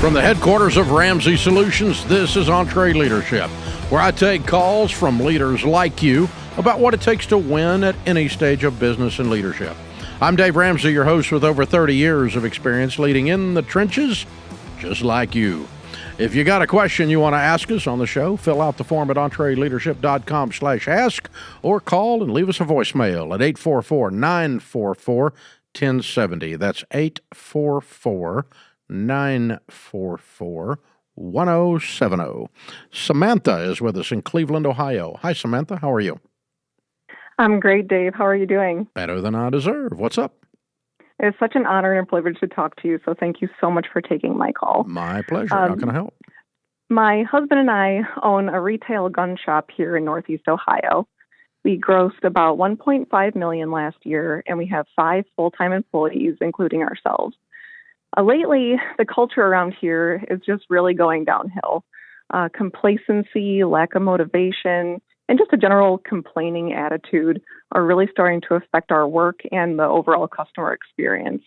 From the headquarters of Ramsey Solutions, this is EntreLeadership, where I take calls from leaders like you about what it takes to win at any stage of business and leadership. I'm Dave Ramsey, your host with over 30 years of experience leading in the trenches, just like you. If you got a question you want to ask us on the show, fill out the form at EntreLeadership.com/ask or call and leave us a voicemail at 844-944-1070. That's 844-944-1070. Samantha is with us in Cleveland, Ohio. Hi, Samantha. How are you? I'm great, Dave. How are you doing? Better than I deserve. What's up? It's such an honor and a privilege to talk to you, so thank you so much for taking my call. My pleasure. How can I help? My husband and I own a retail gun shop here in Northeast Ohio. We grossed about $1.5 million last year, and we have 5 full-time employees, including ourselves. Lately, the culture around here is just really going downhill. Complacency, lack of motivation, and just a general complaining attitude are really starting to affect our work and the overall customer experience.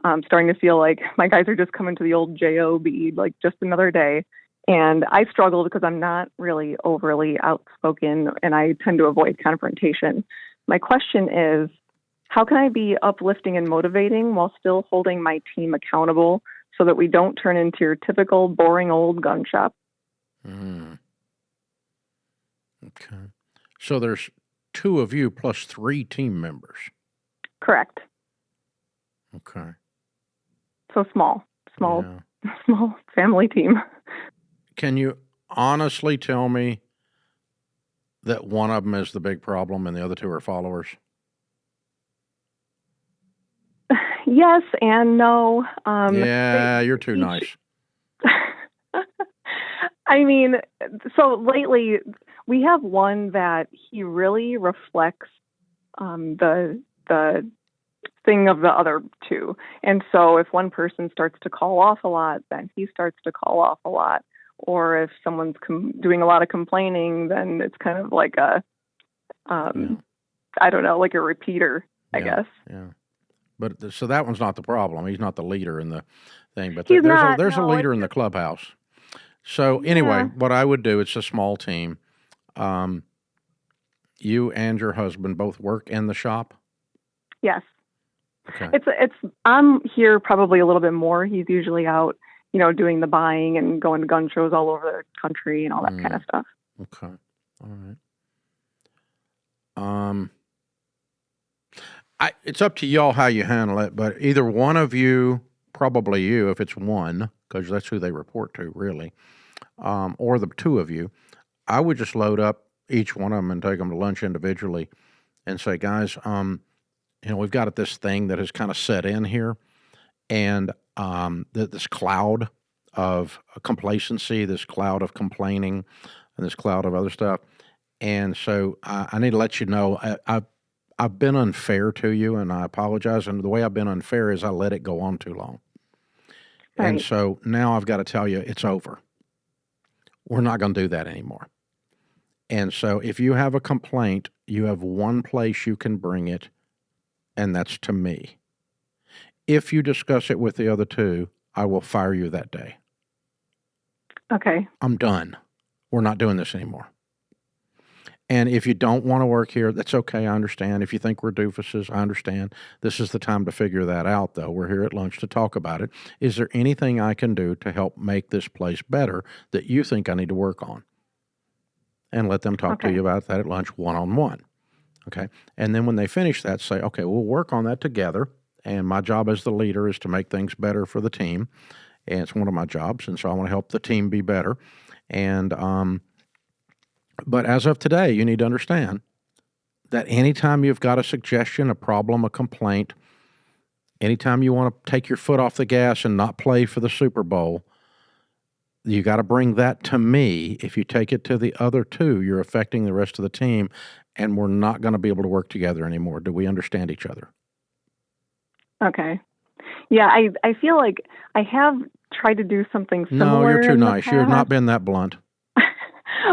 I'm starting to feel like my guys are just coming to the old job, like just another day. And I struggle because I'm not really overly outspoken and I tend to avoid confrontation. My question is, how can I be uplifting and motivating while still holding my team accountable so that we don't turn into your typical boring old gun shop? Okay. So there's 2 of you plus 3 team members. Correct. Okay. So small Yeah. small family team. Can you honestly tell me that one of them is the big problem and the other 2 are followers? Yes and no. You're too nice. I mean, so lately we have one that he really reflects the thing of the other 2. And so if one person starts to call off a lot, then he starts to call off a lot. Or if someone's doing a lot of complaining, then it's kind of like a, I don't know, like a repeater, I guess. Yeah. But so that one's not the problem. He's not the leader in the thing, but He's there's a leader in the clubhouse. So anyway, what I would do, it's a small team. You and your husband both work in the shop? Yes. Okay. It's I'm here probably a little bit more. He's usually out, doing the buying and going to gun shows all over the country and all that kind of stuff. Okay. All right. It's up to y'all how you handle it, but either one of you, probably you, if it's one, because that's who they report to, really, or the 2 of you, I would just load up each one of them and take them to lunch individually and say, guys, we've got this thing that has kind of set in here, and this cloud of complacency, this cloud of complaining, and this cloud of other stuff. And so I need to let you know, I've been unfair to you, and I apologize. And the way I've been unfair is I let it go on too long. Right. And so now I've got to tell you, it's over. We're not going to do that anymore. And so if you have a complaint, you have one place you can bring it, and that's to me. If you discuss it with the other 2, I will fire you that day. Okay. I'm done. We're not doing this anymore. And if you don't want to work here, that's okay. I understand. If you think we're doofuses, I understand. This is the time to figure that out, though. We're here at lunch to talk about it. Is there anything I can do to help make this place better that you think I need to work on? And let them talk to you about that at lunch one-on-one. Okay? And then when they finish that, say, okay, we'll work on that together. And my job as the leader is to make things better for the team. And it's one of my jobs. And so I want to help the team be better. And, but as of today, you need to understand that anytime you've got a suggestion, a problem, a complaint, anytime you want to take your foot off the gas and not play for the Super Bowl, you got to bring that to me. If you take it to the other 2, you're affecting the rest of the team, and we're not going to be able to work together anymore. Do we understand each other? Okay. Yeah, I feel like I have tried to do something similar. No, you're too nice. You've not been that blunt.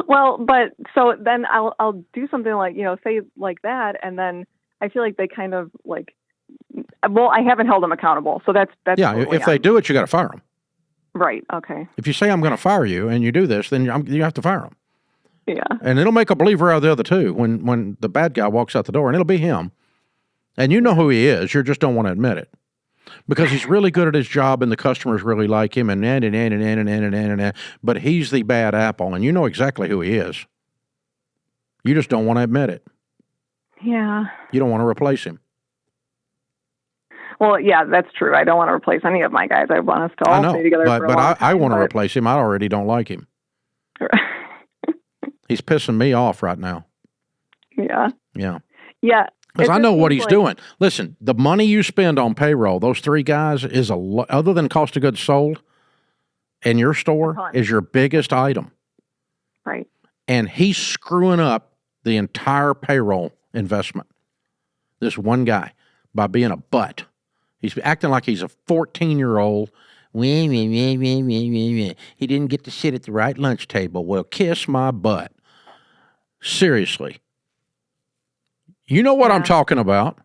Well, but so then I'll do something like, say like that, and then I feel like they kind of like, well, I haven't held them accountable, so that's yeah. If they do it, you got to fire them. Right. Okay. If you say I'm going to fire you and you do this, then you have to fire him. Yeah. And it'll make a believer out of the other two when the bad guy walks out the door, and it'll be him. And you know who he is. You just don't want to admit it. Because he's really good at his job and the customers really like him but he's the bad apple, and you know exactly who he is. You just don't want to admit it. Yeah. You don't want to replace him. Well, yeah, that's true. I don't want to replace any of my guys. I want us to all stay together for a long time. But I want to replace him. I already don't like him. He's pissing me off right now. Yeah. Yeah. Yeah. Because I know what he's doing. Listen, the money you spend on payroll, those three guys, is other than cost of goods sold in your store, is your biggest item. Right. And he's screwing up the entire payroll investment. This one guy, by being a butt. He's acting like he's a 14-year-old. He didn't get to sit at the right lunch table. Well, kiss my butt. Seriously. You know what I'm talking about.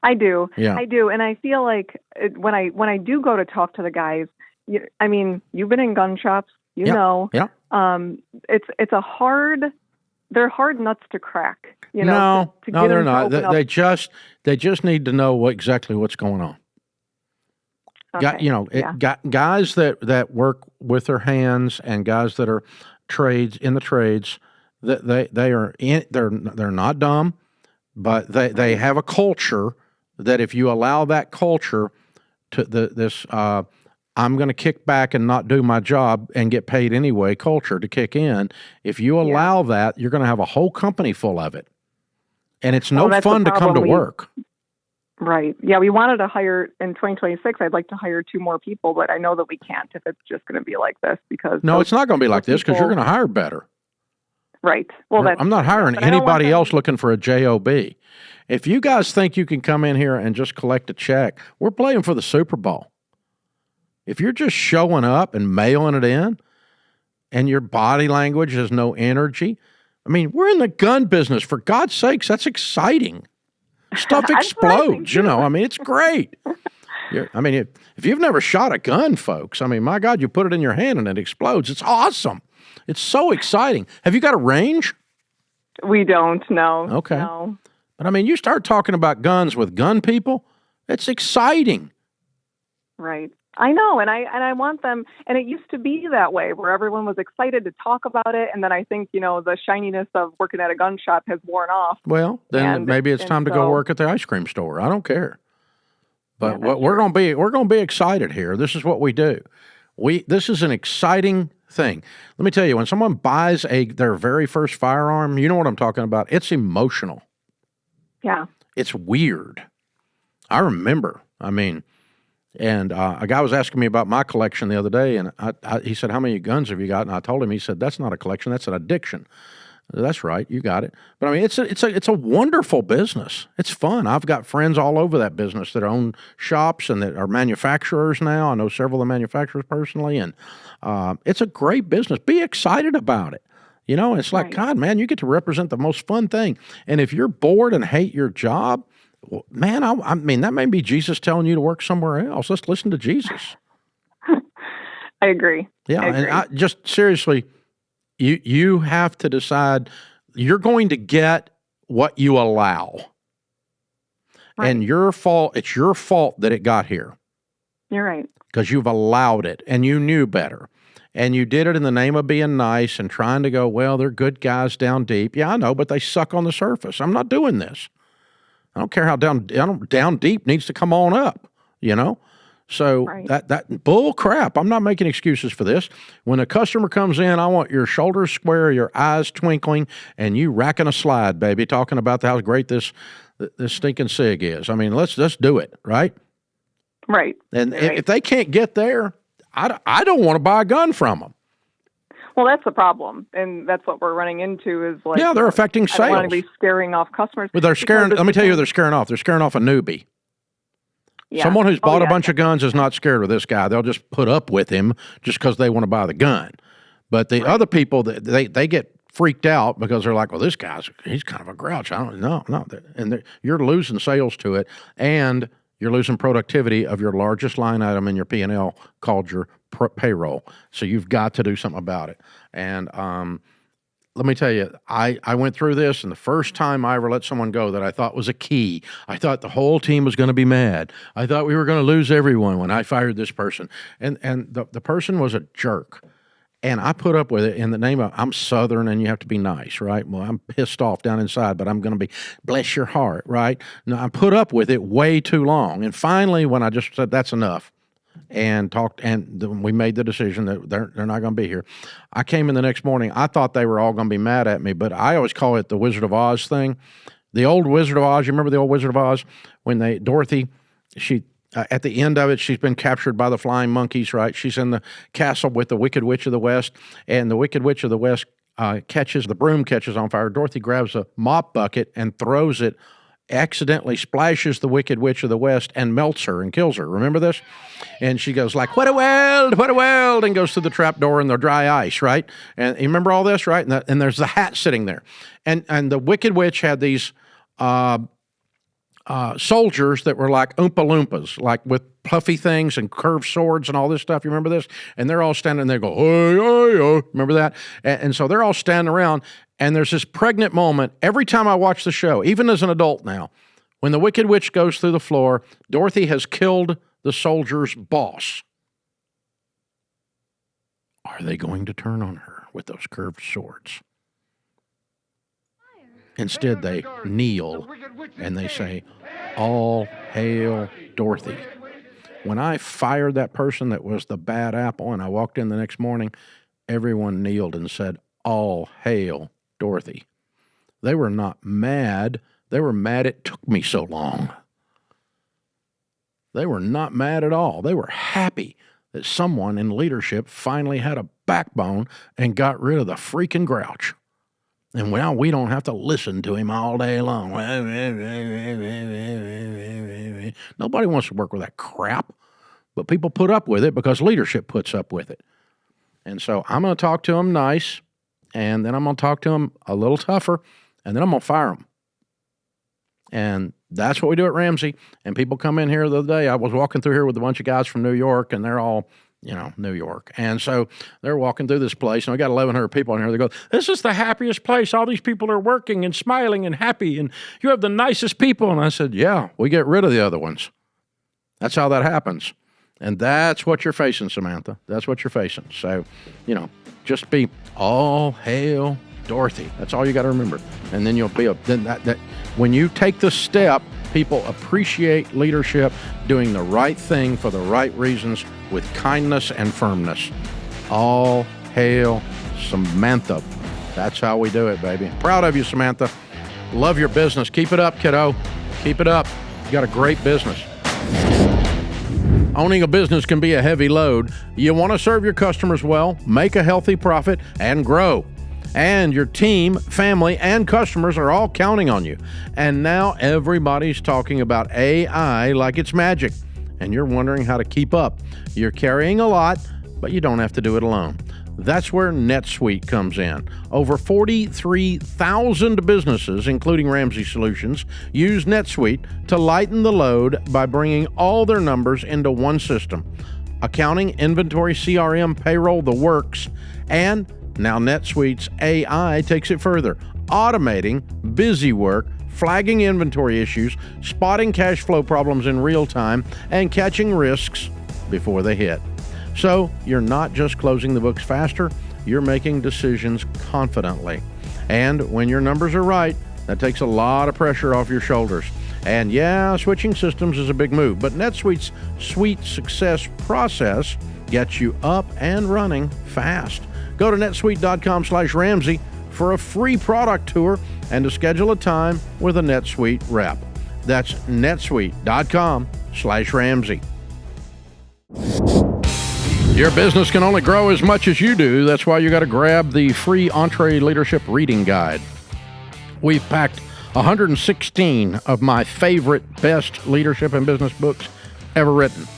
I do. Yeah. I do. And I feel like when I do go to talk to the guys, I mean, you've been in gun shops, you know. Yeah. It's they're hard nuts to crack. You know, no, they're not. They just need to know exactly what's going on. Okay. Guys that work with their hands and guys that are in the trades, that they're not dumb. But they have a culture that if you allow that culture to I'm going to kick back and not do my job and get paid anyway culture to kick in, if you allow that, you're going to have a whole company full of it. And it's no fun to come to work. Right. Yeah, we wanted to hire in 2026. I'd like to hire 2 more people, but I know that we can't if it's just going to be like this because no, it's not going to be like this because you're going to hire better. Right. Well, I'm not hiring anybody else looking for a job. If you guys think you can come in here and just collect a check, we're playing for the Super Bowl. If you're just showing up and mailing it in and your body language has no energy, I mean, we're in the gun business. For God's sakes, that's exciting. Stuff explodes, I mean, it's great. If you've never shot a gun, folks, I mean, my God, you put it in your hand and it explodes. It's awesome. It's so exciting. Have you got a range? We don't, no. Okay. No. But I mean, you start talking about guns with gun people, it's exciting. Right. I know, and I want them, and it used to be that way where everyone was excited to talk about it, and then I think, the shininess of working at a gun shop has worn off. Well, then maybe it's time to go work at the ice cream store. I don't care. But we're going to be excited here. This is what we do. This is an exciting thing. Let me tell you, when someone buys their very first firearm, you know what I'm talking about. It's emotional. Yeah. It's weird. I remember. And a guy was asking me about my collection the other day, and he said, "How many guns have you got?" And I told him. He said, "That's not a collection. That's an addiction." That's right. You got it. But I mean, it's a wonderful business. It's fun. I've got friends all over that business that own shops and that are manufacturers now. I know several of the manufacturers personally, and it's a great business. Be excited about it. It's like, God, man, you get to represent the most fun thing. And if you're bored and hate your job, well, man, I mean, that may be Jesus telling you to work somewhere else. Let's listen to Jesus. I agree. Yeah, and I just seriously, you have to decide you're going to get what you allow. Right. And it's your fault that it got here. You're right. Because you've allowed it and you knew better. And you did it in the name of being nice and trying to go, well, they're good guys down deep. Yeah, I know, but they suck on the surface. I'm not doing this. I don't care how down deep needs to come on up, So that bull crap. I'm not making excuses for this. When a customer comes in, I want your shoulders square, your eyes twinkling, and you racking a slide, baby, talking about how great this stinking SIG is. I mean, let's do it, right? Right. And if they can't get there, I don't want to buy a gun from them. Well, that's the problem, and that's what we're running into is like... Yeah, they're affecting sales. I don't want to be scaring off customers. Well, they're scaring... Let me tell you who they're scaring off. They're scaring off a newbie. Yeah. Someone who's bought a bunch of guns is not scared of this guy. They'll just put up with him just because they want to buy the gun. But the other people, they get freaked out because they're like, well, he's kind of a grouch. I don't know. No. And you're losing sales to it, and you're losing productivity of your largest line item in your P&L called your payroll. So you've got to do something about it. And let me tell you, I went through this, and the first time I ever let someone go that I thought was a key, I thought the whole team was going to be mad. I thought we were going to lose everyone when I fired this person. And the person was a jerk. And I put up with it in the name of, I'm Southern and you have to be nice, right? Well, I'm pissed off down inside, but I'm going to be, bless your heart, right? No, I put up with it way too long. And finally, when I just said, that's enough, and talked, and we made the decision that they're not going to be here. I came in the next morning. I thought they were all going to be mad at me, but I always call it the Wizard of Oz thing. The old Wizard of Oz, you remember the old Wizard of Oz? When Dorothy, she... at the end of it, she's been captured by the flying monkeys, right? She's in the castle with the Wicked Witch of the West, and the Wicked Witch of the West the broom catches on fire. Dorothy grabs a mop bucket and throws it, accidentally splashes the Wicked Witch of the West and melts her and kills her. Remember this? And she goes like, what a world, and goes through the trap door in the dry ice, right? And you remember all this, right? And there's the hat sitting there. And the Wicked Witch had these... soldiers that were like Oompa Loompas, like with puffy things and curved swords and all this stuff. You remember this? And they're all standing there, go, hey, hey, hey. Remember that? And so they're all standing around, and there's this pregnant moment every time I watch the show, even as an adult now, when the Wicked Witch goes through the floor. Dorothy has killed the soldier's boss. Are they going to turn on her with those curved swords? Instead, they kneel and they say, all hail Dorothy. When I fired that person that was the bad apple and I walked in the next morning, everyone kneeled and said, all hail Dorothy. They were not mad. They were mad it took me so long. They were not mad at all. They were happy that someone in leadership finally had a backbone and got rid of the freaking grouch. And now we don't have to listen to him all day long. Nobody wants to work with that crap, but people put up with it because leadership puts up with it. And so I'm going to talk to them nice, and then I'm going to talk to them a little tougher, and then I'm going to fire them. And that's what we do at Ramsey. And people come in here the other day. I was walking through here with a bunch of guys from New York, and they're all, New York. And so they're walking through this place, and we got 1,100 people in here. They go, this is the happiest place. All these people are working and smiling and happy, and you have the nicest people. And I said, yeah, we get rid of the other ones. That's how that happens. And that's what you're facing, Samantha. That's what you're facing. So, just be all hail Dorothy. That's all you got to remember. And then you'll be when you take the step, people appreciate leadership doing the right thing for the right reasons with kindness and firmness. All hail Samantha. That's how we do it, baby. Proud of you, Samantha. Love your business. Keep it up, kiddo. Keep it up. You got a great business. Owning a business can be a heavy load. You want to serve your customers well, make a healthy profit, and grow. And your team, family, and customers are all counting on you. And now everybody's talking about AI like it's magic. And you're wondering how to keep up. You're carrying a lot, but you don't have to do it alone. That's where NetSuite comes in. Over 43,000 businesses, including Ramsey Solutions, use NetSuite to lighten the load by bringing all their numbers into one system. Accounting, inventory, CRM, payroll, the works, and now NetSuite's AI takes it further, automating busy work, flagging inventory issues, spotting cash flow problems in real time, and catching risks before they hit. So you're not just closing the books faster, you're making decisions confidently. And when your numbers are right, that takes a lot of pressure off your shoulders. And yeah, switching systems is a big move, but NetSuite's Suite Success process gets you up and running fast. Go to netsuite.com/Ramsey for a free product tour and to schedule a time with a NetSuite rep. That's netsuite.com/Ramsey. Your business can only grow as much as you do. That's why you got to grab the free EntreLeadership reading guide. We've packed 116 of my favorite best leadership and business books ever written.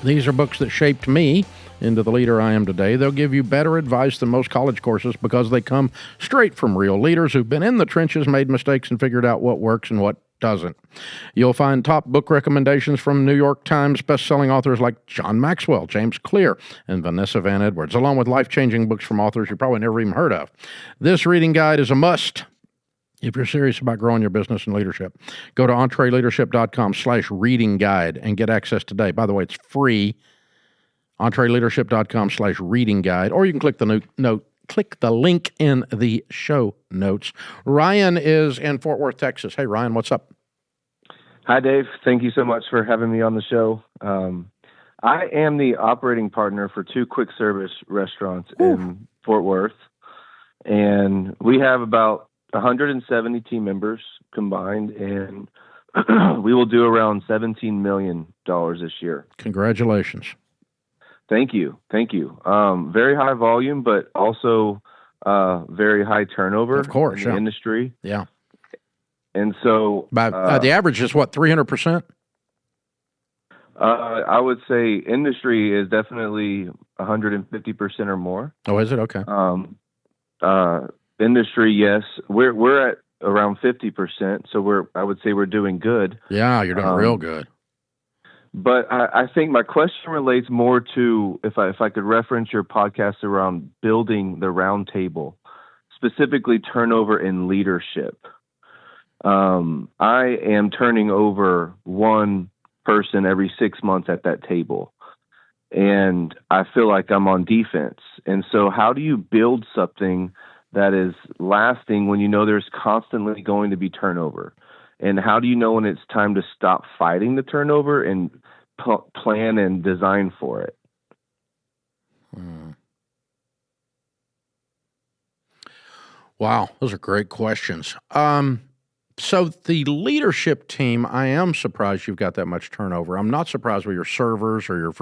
These are books that shaped me into the leader I am today. They'll give you better advice than most college courses because they come straight from real leaders who've been in the trenches, made mistakes, and figured out what works and what doesn't. You'll find top book recommendations from New York Times bestselling authors like John Maxwell, James Clear, and Vanessa Van Edwards, along with life-changing books from authors you probably never even heard of. This reading guide is a must if you're serious about growing your business and leadership. Go to EntreLeadership.com/reading guide and get access today. By the way, it's free. EntreLeadership.com/reading guide, or you can click the link in the show notes. Ryan is in Fort Worth, Texas. Hey, Ryan, what's up? Hi, Dave. Thank you so much for having me on the show. I am the operating partner for 2 quick service restaurants in Fort Worth, and we have about 170 team members combined, and we will do around $17 million this year. Congratulations. Thank you. Very high volume, but also very high turnover of course, in the industry. Yeah. And so the average is what, 300%? I would say industry is definitely 150% or more. Oh, is it? Okay. Industry, yes. We're at around 50%, so I would say we're doing good. Yeah, you're doing real good. But I think my question relates more to if I could reference your podcast around building the round table, specifically turnover in leadership. I am turning over one person every 6 months at that table, and I feel like I'm on defense. And so how do you build something that is lasting when you know there's constantly going to be turnover? And how do you know when it's time to stop fighting the turnover and plan and design for it? Wow, those are great questions. So the leadership team, I am surprised you've got that much turnover. I'm not surprised with your servers or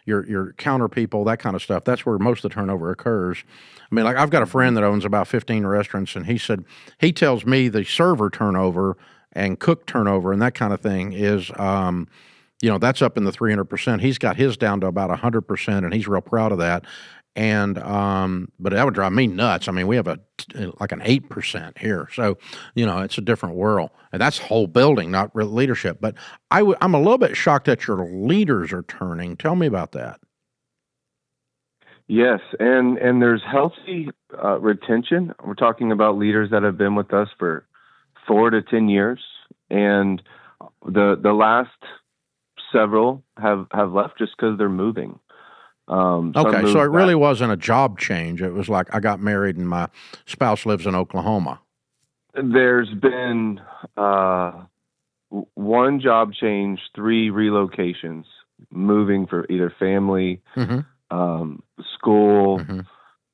your counter people, that kind of stuff. That's where most of the turnover occurs. I mean, like I've got a friend that owns about 15 restaurants, and he said he tells me the server turnover and cook turnover and that kind of thing is, that's up in the 300%. He's got his down to about 100%, and he's real proud of that. And but that would drive me nuts. I mean, we have like an 8% here, so it's a different world, and that's whole building, not real leadership. But I'm a little bit shocked that your leaders are turning. Tell me about that. Yes, and there's healthy retention. We're talking about leaders that have been with us for 4 to 10 years, and the last several have left just because they're moving. Okay, so it really wasn't a job change. It was like I got married and my spouse lives in Oklahoma. There's been 1 job change, 3 relocations, moving for either family, school,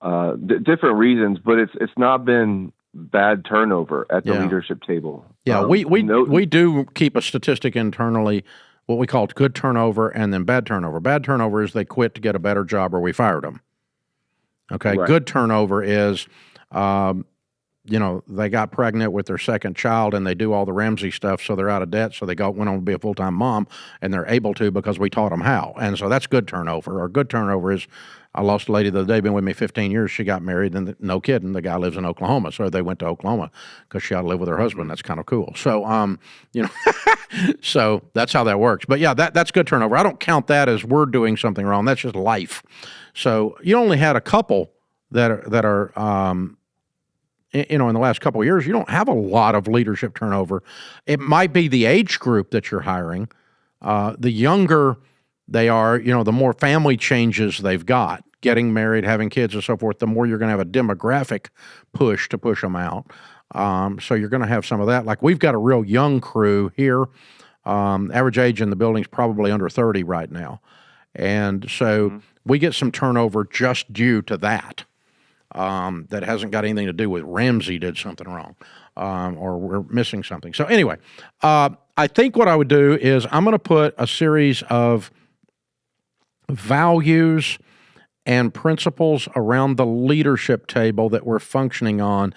different reasons, but it's not been bad turnover at the leadership table. Yeah, we do keep a statistic internally, what we call good turnover and then bad turnover. Bad turnover is they quit to get a better job or we fired them. Okay, right. Good turnover is, they got pregnant with their second child and they do all the Ramsey stuff, so they're out of debt, so they went on to be a full-time mom, and they're able to because we taught them how. And so that's good turnover. Or good turnover is, I lost a lady the other day, been with me 15 years. She got married, and no kidding, the guy lives in Oklahoma. So they went to Oklahoma because she ought to live with her husband. That's kind of cool. So, so that's how that works. But yeah, that's good turnover. I don't count that as we're doing something wrong. That's just life. So you only had a couple that are in the last couple of years. You don't have a lot of leadership turnover. It might be the age group that you're hiring. The younger they are, the more family changes they've got, getting married, having kids, and so forth, the more you're going to have a demographic push to push them out. So you're going to have some of that. Like we've got a real young crew here. Average age in the building's probably under 30 right now. And so we get some turnover just due to that. That hasn't got anything to do with Ramsey did something wrong, or we're missing something. So anyway, I think what I would do is I'm going to put a series of values and principles around the leadership table that we're functioning on,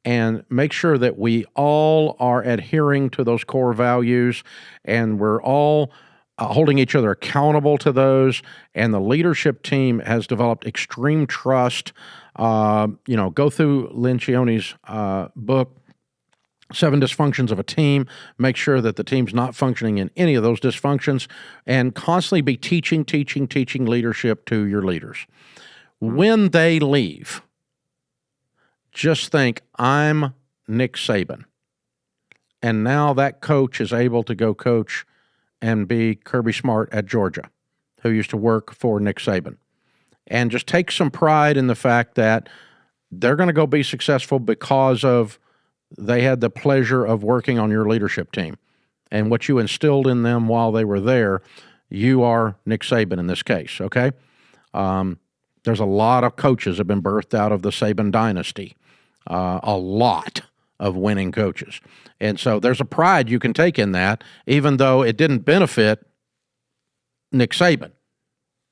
and make sure that we all are adhering to those core values, and we're all holding each other accountable to those. And the leadership team has developed extreme trust. Go through Lencioni's book, 7 dysfunctions of a team, make sure that the team's not functioning in any of those dysfunctions, and constantly be teaching leadership to your leaders. When they leave, just think, I'm Nick Saban. And now that coach is able to go coach and be Kirby Smart at Georgia, who used to work for Nick Saban. And just take some pride in the fact that they're going to go be successful because of they had the pleasure of working on your leadership team. And what you instilled in them while they were there, you are Nick Saban in this case, okay? There's a lot of coaches that have been birthed out of the Saban dynasty, a lot of winning coaches. And so there's a pride you can take in that, even though it didn't benefit Nick Saban,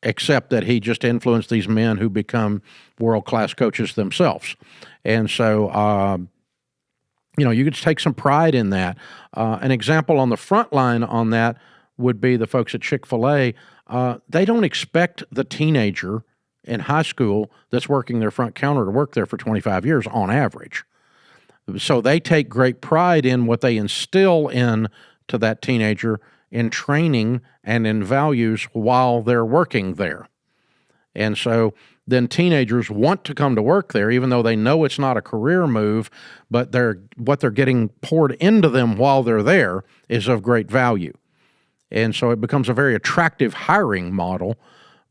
except that he just influenced these men who become world-class coaches themselves. And so, you could take some pride in that. An example on the front line on that would be the folks at Chick-fil-A. They don't expect the teenager in high school that's working their front counter to work there for 25 years on average. So they take great pride in what they instill in to that teenager in training and in values while they're working there. And so then teenagers want to come to work there, even though they know it's not a career move, but what they're getting poured into them while they're there is of great value. And so it becomes a very attractive hiring model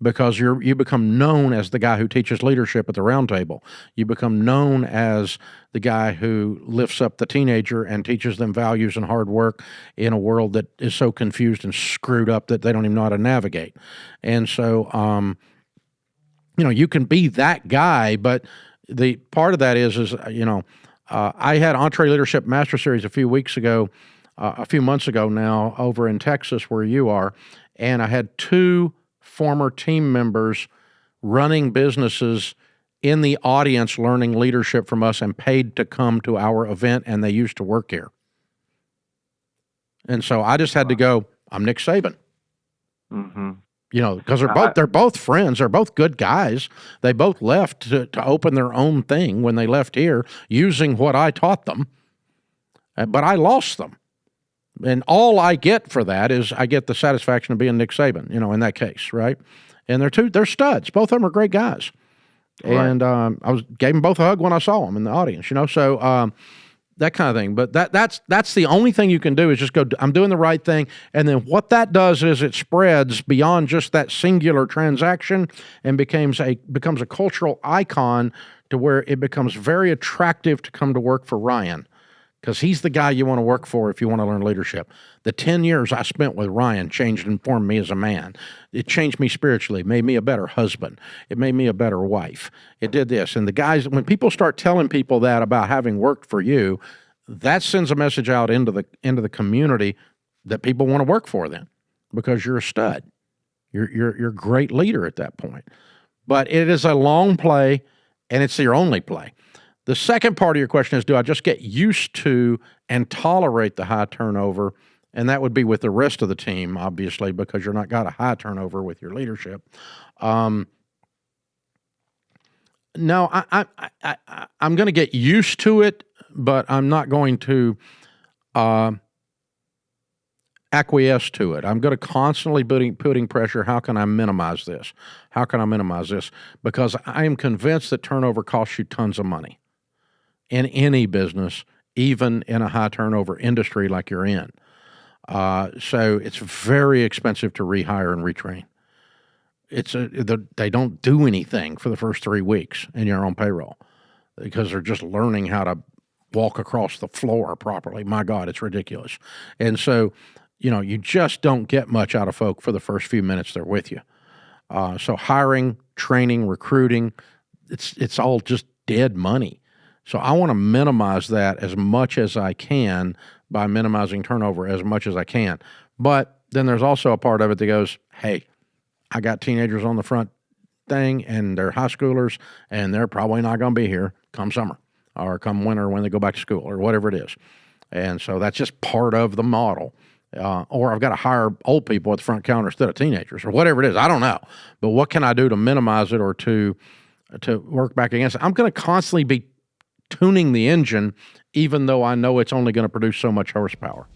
because you become known as the guy who teaches leadership at the round table. You become known as the guy who lifts up the teenager and teaches them values and hard work in a world that is so confused and screwed up that they don't even know how to navigate. And so, you can be that guy, but the part of that is I had EntreLeadership Master Series a few months ago now over in Texas where you are, and I had 2 former team members running businesses in the audience learning leadership from us and paid to come to our event, and they used to work here. And so I just had to go, I'm Nick Saban. Mm-hmm. Because they're both friends, they're both good guys. They both left to open their own thing when they left here using what I taught them, but I lost them. And all I get for that is I get the satisfaction of being Nick Saban, in that case, right? And they're studs. Both of them are great guys. Right. And I gave them both a hug when I saw them in the audience, so that kind of thing. But that's the only thing you can do is just go, I'm doing the right thing. And then what that does is it spreads beyond just that singular transaction and becomes a cultural icon to where it becomes very attractive to come to work for Ryan. Because he's the guy you want to work for if you want to learn leadership. The 10 years I spent with Ryan changed and formed me as a man. It changed me spiritually, made me a better husband. It made me a better wife. It did this. And the guys, when people start telling people that about having worked for you, that sends a message out into the community that people want to work for them because you're a stud. You're a great leader at that point. But it is a long play, and it's your only play. The second part of your question is, do I just get used to and tolerate the high turnover? And that would be with the rest of the team, obviously, because you're not got a high turnover with your leadership. No, I'm going to get used to it, but I'm not going to acquiesce to it. I'm going to constantly putting pressure. How can I minimize this? How can I minimize this? Because I am convinced that turnover costs you tons of money. In any business, even in a high turnover industry like you're in. So it's very expensive to rehire and retrain. They don't do anything for the first 3 weeks in your own payroll because they're just learning how to walk across the floor properly. My God, it's ridiculous. And so, you just don't get much out of folk for the first few minutes they're with you. So hiring, training, recruiting, it's all just dead money. So I want to minimize that as much as I can by minimizing turnover as much as I can. But then there's also a part of it that goes, hey, I got teenagers on the front thing and they're high schoolers and they're probably not going to be here come summer or come winter when they go back to school or whatever it is. And so that's just part of the model. Or I've got to hire old people at the front counter instead of teenagers or whatever it is. I don't know. But what can I do to minimize it or to work back against it? I'm going to constantly be tuning the engine, even though I know it's only going to produce so much horsepower.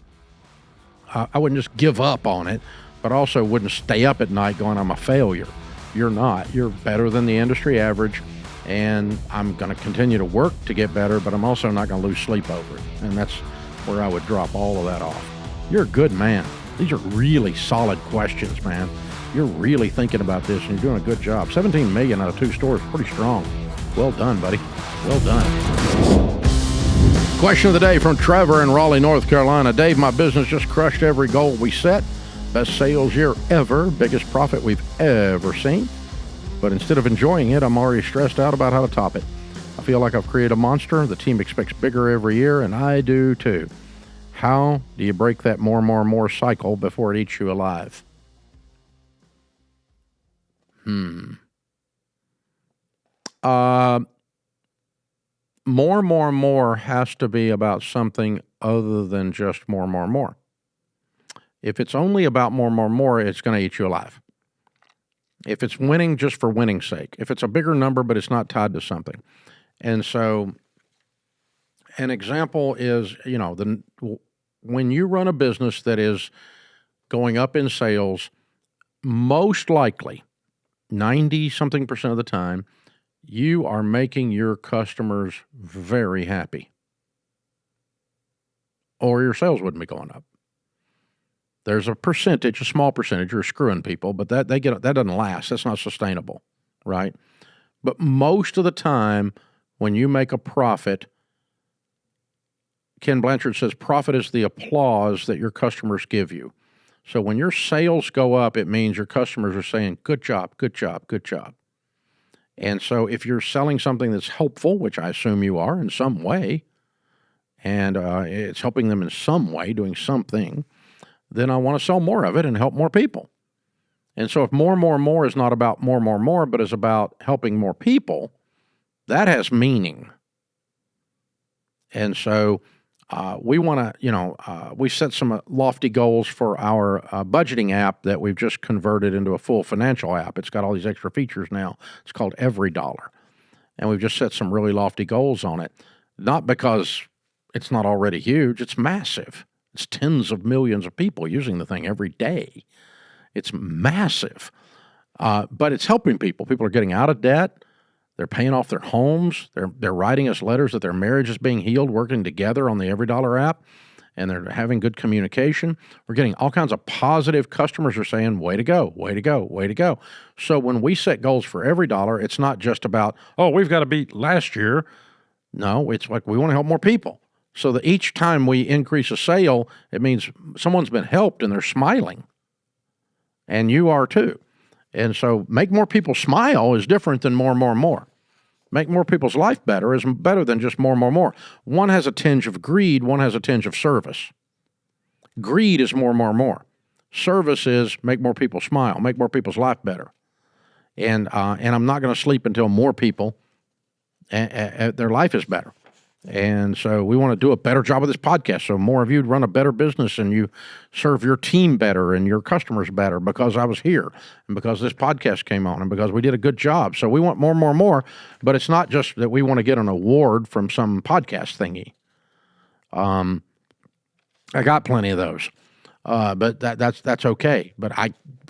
I wouldn't just give up on it, but also wouldn't stay up at night going, I'm a failure. You're not. You're better than the industry average, and I'm going to continue to work to get better, but I'm also not going to lose sleep over it. And that's where I would drop all of that off. You're a good man. These are really solid questions, man. You're really thinking about this, and you're doing a good job. 17 million out of 2 stores, pretty strong. Well done, buddy. Well done. Question of the day from Trevor in Raleigh, North Carolina. Dave, my business just crushed every goal we set. Best sales year ever. Biggest profit we've ever seen. But instead of enjoying it, I'm already stressed out about how to top it. I feel like I've created a monster. The team expects bigger every year, and I do too. How do you break that more cycle before it eats you alive? More has to be about something other than just more. If it's only about more, it's going to eat you alive. If it's winning just for winning's sake, if it's a bigger number but it's not tied to something. And so an example is, when you run a business that is going up in sales, most likely 90-something% of the time, you are making your customers very happy, or your sales wouldn't be going up. There's a percentage, a small percentage, you're screwing people, but that doesn't last. That's not sustainable, right? But most of the time, when you make a profit, Ken Blanchard says profit is the applause that your customers give you. So when your sales go up, it means your customers are saying, good job, good job, good job. And so if you're selling something that's helpful, which I assume you are in some way, and it's helping them in some way, doing something, then I want to sell more of it and help more people. And so if more is not about more, but is about helping more people, that has meaning. And so we want to, we set some lofty goals for our budgeting app that we've just converted into a full financial app. It's got all these extra features now. It's called Every Dollar. And we've just set some really lofty goals on it. Not because it's not already huge. It's massive. It's tens of millions of people using the thing every day. It's massive. But it's helping people. People are getting out of debt. They're paying off their homes. They're writing us letters that their marriage is being healed, working together on the Every Dollar app, and they're having good communication. We're getting all kinds of positive customers are saying, way to go, way to go, way to go. So when we set goals for Every Dollar, it's not just about, we've got to beat last year. No, it's like we want to help more people. So that each time we increase a sale, it means someone's been helped and they're smiling. And you are too. And so make more people smile is different than more. Make more people's life better is better than just more. One has a tinge of greed, one has a tinge of service. Greed is more. Service is make more people smile, make more people's life better. And I'm not going to sleep until more people, their life is better. And so we want to do a better job of this podcast. So more of you run a better business and you serve your team better and your customers better because I was here and because this podcast came on and because we did a good job. So we want more, but it's not just that we want to get an award from some podcast thingy. I got plenty of those, but that's okay. But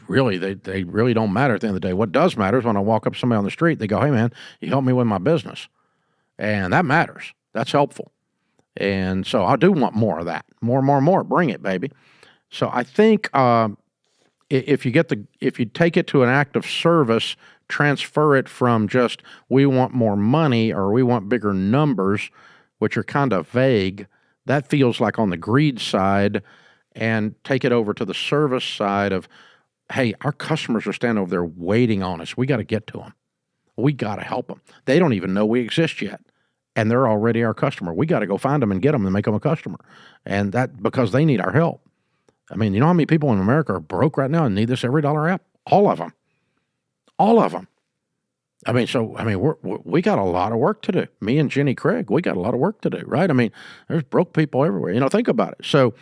they really don't matter at the end of the day. What does matter is when I walk up to somebody on the street, they go, hey man, you helped me with my business. And that matters. That's helpful. And so I do want more of that. More. Bring it, baby. So I think if you take it to an act of service, transfer it from just we want more money or we want bigger numbers, which are kind of vague, that feels like on the greed side, and take it over to the service side of, hey, our customers are standing over there waiting on us. We got to get to them. We got to help them. They don't even know we exist yet. And they're already our customer. We got to go find them and get them and make them a customer. And that because they need our help. I mean, you know how many people in America are broke right now and need this Every Dollar app? All of them. I mean, we got a lot of work to do. Me and Jenny Craig, we got a lot of work to do, right? I mean, there's broke people everywhere. Think about it. So,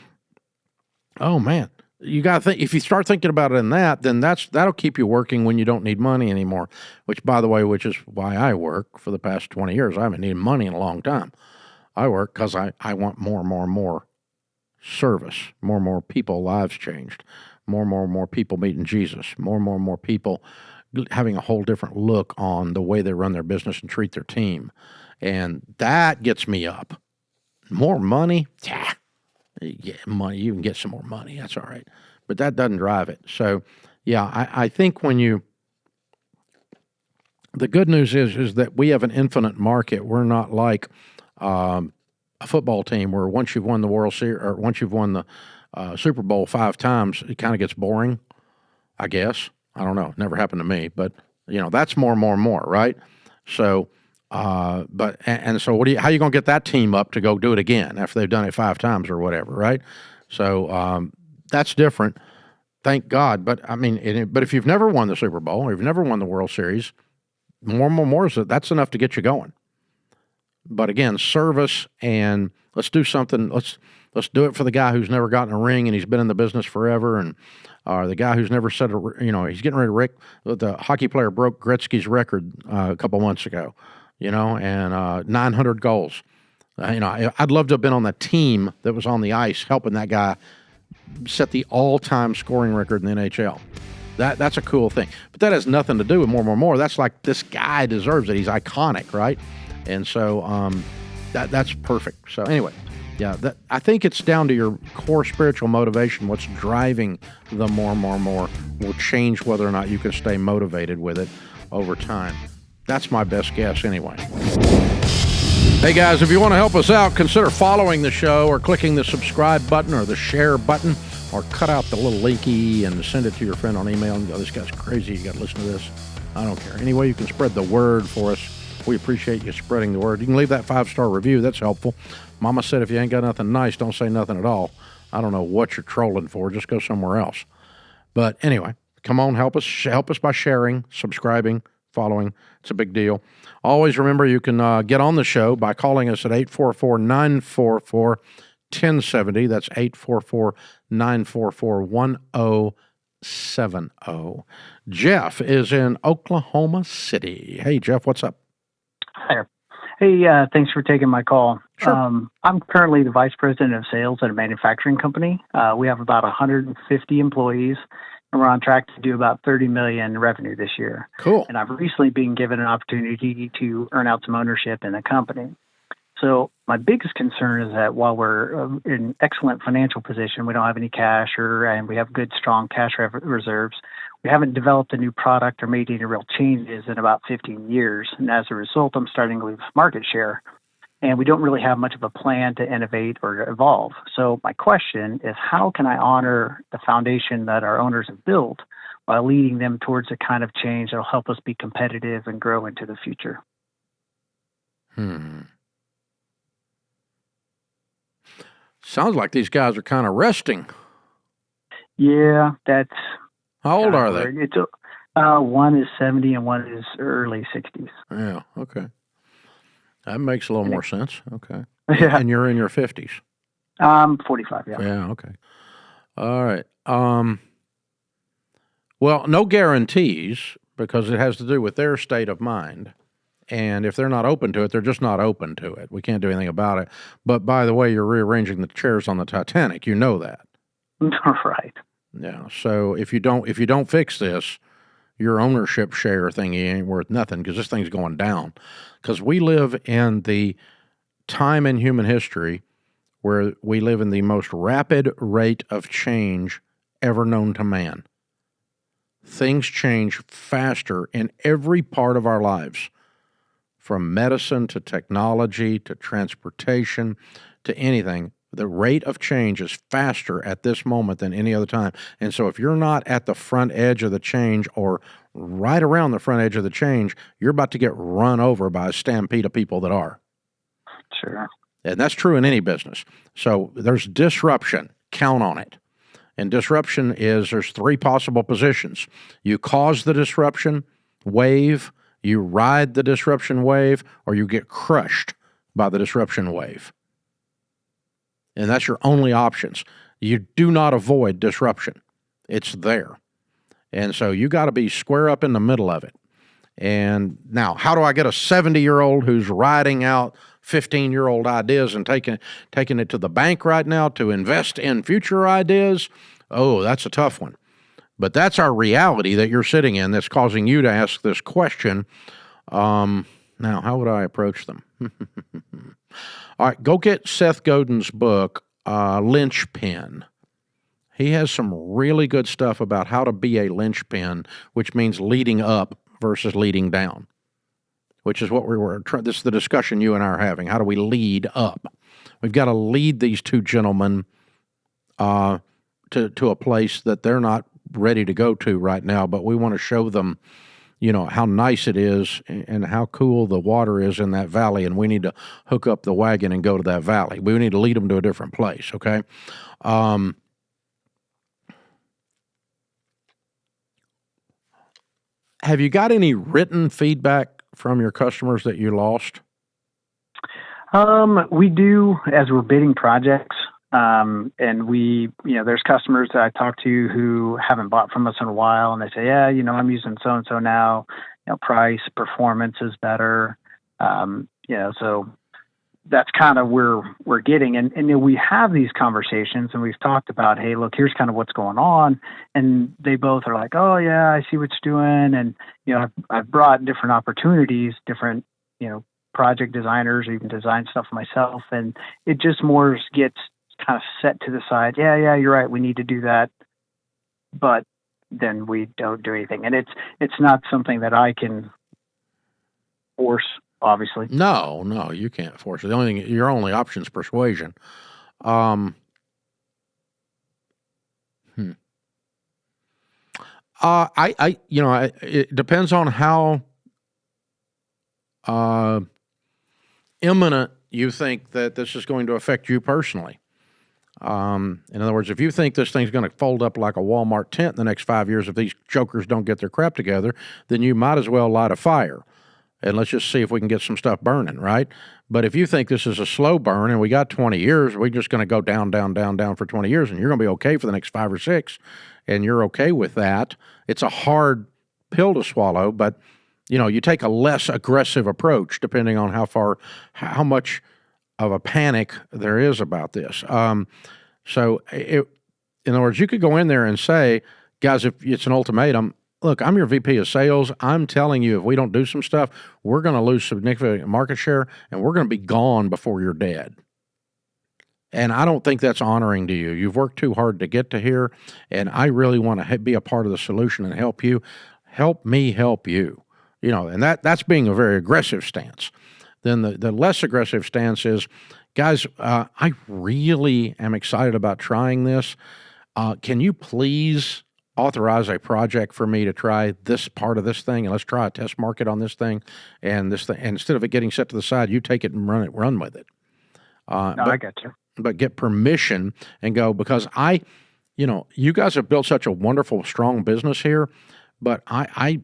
oh man, you got to think, if you start thinking about it in that, then that'll keep you working when you don't need money anymore, which, by the way, which is why I work for the past 20 years. I haven't needed money in a long time. I work because I want more and more and more service, more and more people, lives changed, more and more people meeting Jesus, more and more people having a whole different look on the way they run their business and treat their team. And that gets me up. More money, yeah, money, you can get some more money, that's all right. But that doesn't drive it. So, yeah, I think the good news is that we have an infinite market. We're not like a football team where once you've won the World Series or once you've won the Super Bowl 5 times, it kind of gets boring, I guess. I don't know. It never happened to me, but that's more and more and more, right? So, so how are you going to get that team up to go do it again after they've done it 5 times or whatever, right? So, that's different. Thank God. But I mean, but if you've never won the Super Bowl or you've never won the World Series, more, that's enough to get you going. But again, service, and let's do something. Let's do it for the guy who's never gotten a ring and he's been in the business forever, and the guy who's never said he's getting ready to the hockey player broke Gretzky's record a couple months ago, and 900 goals. I'd love to have been on the team that was on the ice helping that guy set the all-time scoring record in the NHL. That's a cool thing. But that has nothing to do with more. That's like, this guy deserves it. He's iconic, right? And so that's perfect. So anyway, yeah, I think it's down to your core spiritual motivation. What's driving the more will change whether or not you can stay motivated with it over time. That's my best guess anyway. Hey guys, if you want to help us out, consider following the show or clicking the subscribe button or the share button, or cut out the little linky and send it to your friend on email and go, this guy's crazy, you got to listen to this. I don't care. Any way you can spread the word for us, we appreciate you spreading the word. You can leave that 5-star review. That's helpful. Mama said if you ain't got nothing nice, don't say nothing at all. I don't know what you're trolling for. Just go somewhere else. But anyway, come on, help us. Help us by sharing, subscribing, following. It's a big deal. Always remember you can get on the show by calling us at 844-944-1070. That's 844-944-1070. Jeff is in Oklahoma City. Hey, Jeff, what's up? Hi there. Hey, thanks for taking my call. Sure. I'm currently the vice president of sales at a manufacturing company. We have about 150 employees, and we're on track to do about $30 million in revenue this year. Cool. And I've recently been given an opportunity to earn out some ownership in the company. So my biggest concern is that while we're in excellent financial position, we don't have any cash, and we have good, strong cash reserves. We haven't developed a new product or made any real changes in about 15 years. And as a result, I'm starting to lose market share. And we don't really have much of a plan to innovate or evolve. So my question is, how can I honor the foundation that our owners have built while leading them towards a kind of change that will help us be competitive and grow into the future? Sounds like these guys are kind of resting. Yeah, that's... How old are they? It's one is 70 and one is early 60s. Yeah, okay. That makes a little more sense. Okay. Yeah. And you're in your 50s. 45, yeah. Yeah, okay. All right. Well, no guarantees, because it has to do with their state of mind. And if they're not open to it, they're just not open to it. We can't do anything about it. But by the way, you're rearranging the chairs on the Titanic. You know that. Right. Yeah. So if you don't fix this, your ownership share thingy ain't worth nothing, because this thing's going down. Because we live in the time in human history where we live in the most rapid rate of change ever known to man. Things change faster in every part of our lives, from medicine to technology to transportation to anything. The rate of change is faster at this moment than any other time. And so if you're not at the front edge of the change or right around the front edge of the change, you're about to get run over by a stampede of people that are. Sure. And that's true in any business. So there's disruption. Count on it. And disruption is, there's 3 possible positions. You cause the disruption wave, you ride the disruption wave, or you get crushed by the disruption wave. And that's your only options. You do not avoid disruption. It's there. And so you got to be square up in the middle of it. And now, how do I get a 70-year-old who's writing out 15-year-old ideas and taking it to the bank right now to invest in future ideas? Oh, that's a tough one. But that's our reality that you're sitting in that's causing you to ask this question. Now, how would I approach them? All right, go get Seth Godin's book, Linchpin. He has some really good stuff about how to be a linchpin, which means leading up versus leading down, which is what this is the discussion you and I are having. How do we lead up? We've got to lead these two gentlemen to a place that they're not ready to go to right now, but we want to show them, how nice it is and how cool the water is in that valley, and we need to hook up the wagon and go to that valley. We need to lead them to a different place, okay? Have you got any written feedback from your customers that you lost? We do, as we're bidding projects, and there's customers that I talk to who haven't bought from us in a while, and they say, yeah, I'm using so-and-so now, price, performance is better. So that's kind of where we're getting. And we have these conversations and we've talked about, hey, look, here's kind of what's going on. And they both are like, oh yeah, I see what you're doing. And, I've brought different opportunities, different, project designers, or even design stuff myself. And it just more gets kind of set to the side. Yeah, you're right. We need to do that. But then we don't do anything. And it's not something that I can force, obviously. No, you can't force it. Your only option is persuasion. It depends on how imminent you think that this is going to affect you personally. In other words, if you think this thing's going to fold up like a Walmart tent in the next 5 years if these jokers don't get their crap together, then you might as well light a fire. And let's just see if we can get some stuff burning, right? But if you think this is a slow burn and we got 20 years, we're just going to go down for 20 years, and you're going to be okay for the next 5 or 6, and you're okay with that. It's a hard pill to swallow, but, you take a less aggressive approach depending on how much of a panic there is about this. In other words, you could go in there and say, guys, if it's an ultimatum, look, I'm your VP of sales. I'm telling you, if we don't do some stuff, we're going to lose significant market share, and we're going to be gone before you're dead. And I don't think that's honoring to you. You've worked too hard to get to here, and I really want to be a part of the solution and help you. Help me help you. And that's being a very aggressive stance. Then the less aggressive stance is, guys, I really am excited about trying this. Can you please authorize a project for me to try this part of this thing, and let's try a test market on this thing, and instead of it getting set to the side, you take it and run with it. I got you. But get permission and go, because you guys have built such a wonderful, strong business here, but I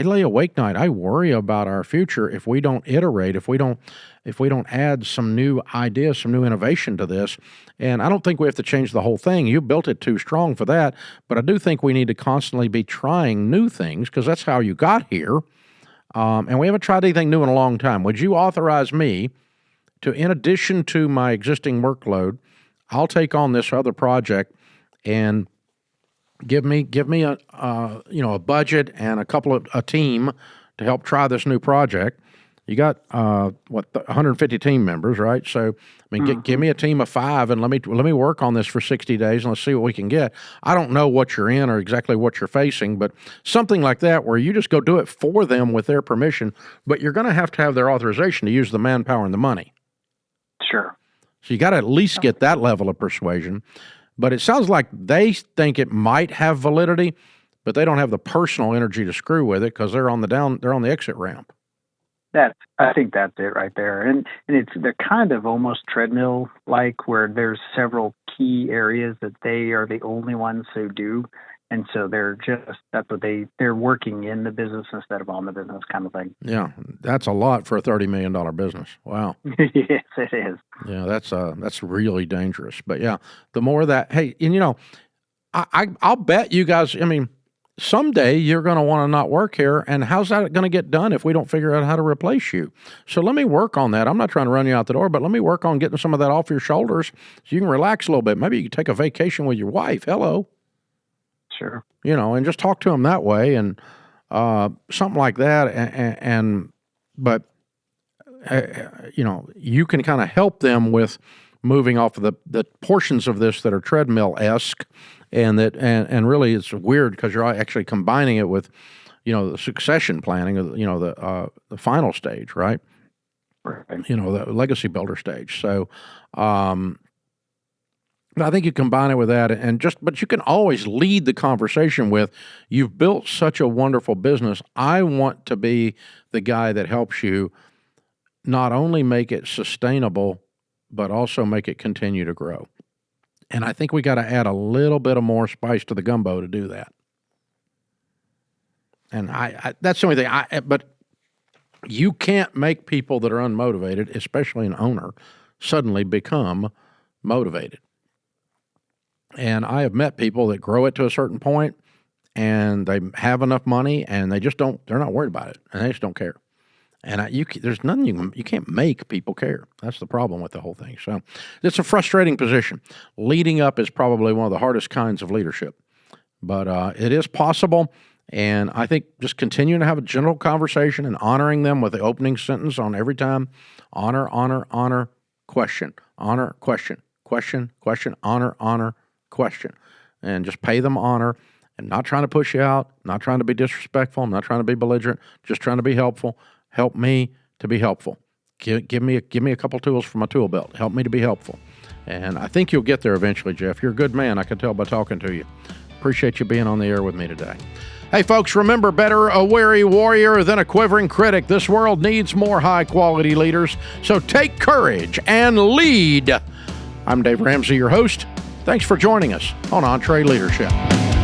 lay awake night. I worry about our future if we don't iterate, if we don't add some new ideas, some new innovation to this. And I don't think we have to change the whole thing. You built it too strong for that, but I do think we need to constantly be trying new things, because that's how you got here. And we haven't tried anything new in a long time. Would you authorize me to, in addition to my existing workload, I'll take on this other project and give me a budget and a team to help try this new project. You got 150 team members, right? So give me a team of 5 and let me work on this for 60 days and let's see what we can get. I don't know what you're in or exactly what you're facing, but something like that where you just go do it for them with their permission, but you're going to have their authorization to use the manpower and the money. Sure. So you got to at least get that level of persuasion. But it sounds like they think it might have validity, but they don't have the personal energy to screw with it because they're on the exit ramp. I think that's it right there. And they're kind of almost treadmill-like, where there's several key areas that they are the only ones who do. And so they're working in the business instead of on the business kind of thing. Yeah, that's a lot for a $30 million business. Wow. Yes, it is. Yeah, that's really dangerous. But yeah, the more that, hey, and I'll bet you guys, someday you're going to want to not work here, and how's that going to get done if we don't figure out how to replace you? So let me work on that. I'm not trying to run you out the door, but let me work on getting some of that off your shoulders so you can relax a little bit. Maybe you can take a vacation with your wife. Hello. Sure. And just talk to them that way and something like that. But you can kind of help them with moving off of the portions of this that are treadmill-esque, and really it's weird because you're actually combining it with, the succession planning of, the final stage, right? Right. The legacy builder stage. So, I think you combine it with that but you can always lead the conversation with, you've built such a wonderful business. I want to be the guy that helps you not only make it sustainable, but also make it continue to grow. And I think we got to add a little bit of more spice to the gumbo to do that. And that's the only thing but you can't make people that are unmotivated, especially an owner, suddenly become motivated. And I have met people that grow it to a certain point and they have enough money and they're not worried about it and they just don't care. And there's nothing you can't make people care. That's the problem with the whole thing. So it's a frustrating position. Leading up is probably one of the hardest kinds of leadership, but it is possible. And I think just continuing to have a general conversation and honoring them with the opening sentence on every time, honor, question, honor, question, honor, question, and just pay them honor and not trying to push you out, not trying to be disrespectful, not trying to be belligerent, just trying to be helpful. Help me to be helpful. Give me a couple tools from my tool belt. Help me to be helpful. And I think you'll get there eventually, Jeff. You're a good man. I can tell by talking to you. Appreciate you being on the air with me today. Hey, folks, remember, better a wary warrior than a quivering critic. This world needs more high-quality leaders. So take courage and lead. I'm Dave Ramsey, your host. Thanks for joining us on EntreLeadership.